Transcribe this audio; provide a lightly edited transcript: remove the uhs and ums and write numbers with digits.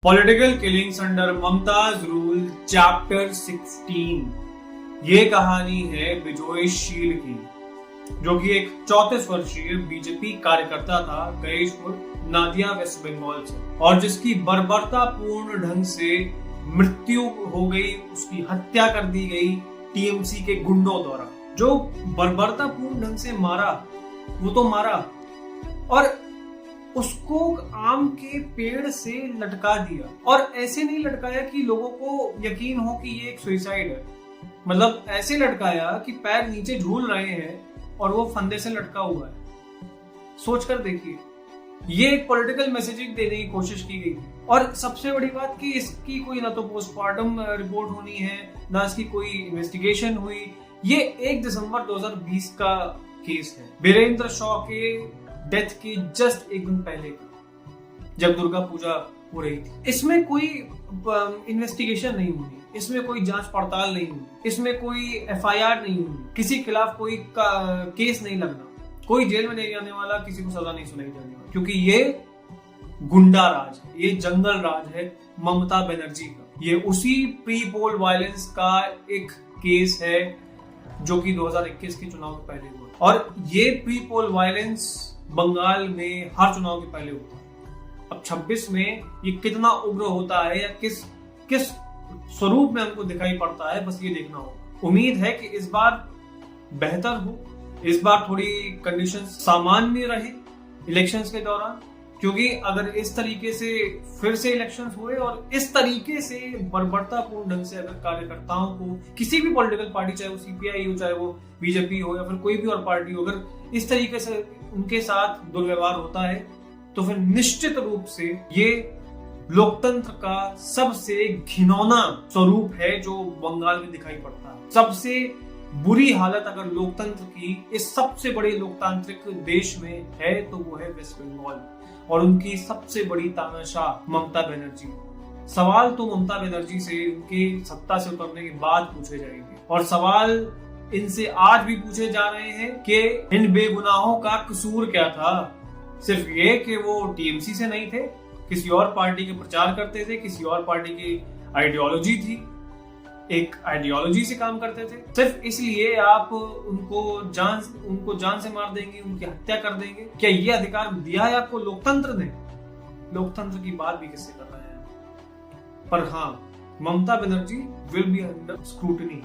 Political killings under Mumtaz rule chapter 16। ये कहानी है बिजोय शील की, जो कि एक 34 वर्षीय बीजेपी कार्यकर्ता था गणेशपुर नादिया वेस्ट बंगाल से, और जिसकी बर्बरतापूर्ण ढंग से मृत्यु हो गई, उसकी हत्या कर दी गई टीएमसी के गुंडों द्वारा। जो बर्बरतापूर्ण ढंग से मारा वो तो मारा, और उसको आम के पेड़ से लटका दिया। और ऐसे नहीं लटकाया कि लोगों को यकीन हो कि ये एक सुसाइड है, मतलब ऐसे लटकाया कि पैर नीचे झूल रहे हैं और वो फंदे से लटका हुआ है। सोचकर देखिए, ये एक पॉलिटिकल मैसेजिंग देने की कोशिश की गई। और सबसे बड़ी बात कि इसकी कोई ना तो पोस्टमार्टम रिपोर्ट होनी है, ना इसकी कोई इन्वेस्टिगेशन हुई। ये 1 दिसंबर 2020 का केस है, वीरेंद्र शॉ के डेथ के जस्ट एक दिन पहले का, जब दुर्गा पूजा हो रही थी। इसमें कोई इन्वेस्टिगेशन नहीं हुई, इसमें कोई जांच पड़ताल नहीं हुई, इसमें कोई एफआईआर नहीं हुई, किसी खिलाफ कोई केस नहीं लगना, कोई जेल में नहीं जाने वाला, किसी को सजा नहीं सुनाई जाने वाली, क्योंकि ये गुंडा राज है, ये जंगल राज है ममता बनर्जी का। ये उसी प्री पोल वायलेंस का एक केस है जो कि 2021 के चुनाव के पहले हुआ, और ये प्री पोल वायलेंस बंगाल में हर चुनाव के पहले होता है। अब 26 में ये कितना उग्र होता है या किस स्वरूप में हमको दिखाई पड़ता है, बस ये देखना होगा। उम्मीद है कि इस बार बेहतर हो, इस बार थोड़ी कंडीशंस सामान्य रहे इलेक्शंस के दौरान, क्योंकि अगर इस तरीके से फिर से इलेक्शंस हुए और इस तरीके से बर्बरतापूर्ण ढंग से अगर कार्यकर्ताओं को, किसी भी पॉलिटिकल पार्टी, चाहे वो सीपीआई हो, चाहे वो बीजेपी हो या फिर कोई भी और पार्टी हो, अगर इस तरीके से उनके साथ दुर्व्यवहार होता है, तो फिर निश्चित रूप से ये लोकतंत्र का सबसे घिनौना स्वरूप है जो बंगाल में दिखाई पड़ता है। सबसे बुरी हालत अगर लोकतंत्र की इस सबसे बड़े लोकतांत्रिक देश में है तो वो है वेस्ट बंगाल, और उनकी सबसे बड़ी तानाशाह ममता बनर्जी। सवाल तो ममता बनर्जी से उनके सत्ता से उतरने के बाद पूछे जाएंगे, और सवाल इनसे आज भी पूछे जा रहे हैं कि इन बेगुनाहों का कसूर क्या था। सिर्फ ये कि वो टीएमसी से नहीं थे, किसी और पार्टी के प्रचार करते थे, किसी और पार्टी की आइडियोलॉजी थी, एक आइडियोलॉजी से काम करते थे। सिर्फ इसलिए आप उनको जान से मार देंगे, उनकी हत्या कर देंगे? क्या ये अधिकार दिया है आपको लोकतंत्र ने? लोकतंत्र की बात भी किससे कर रहे हैं? पर हाँ, Mamata Banerjee will be under scrutiny.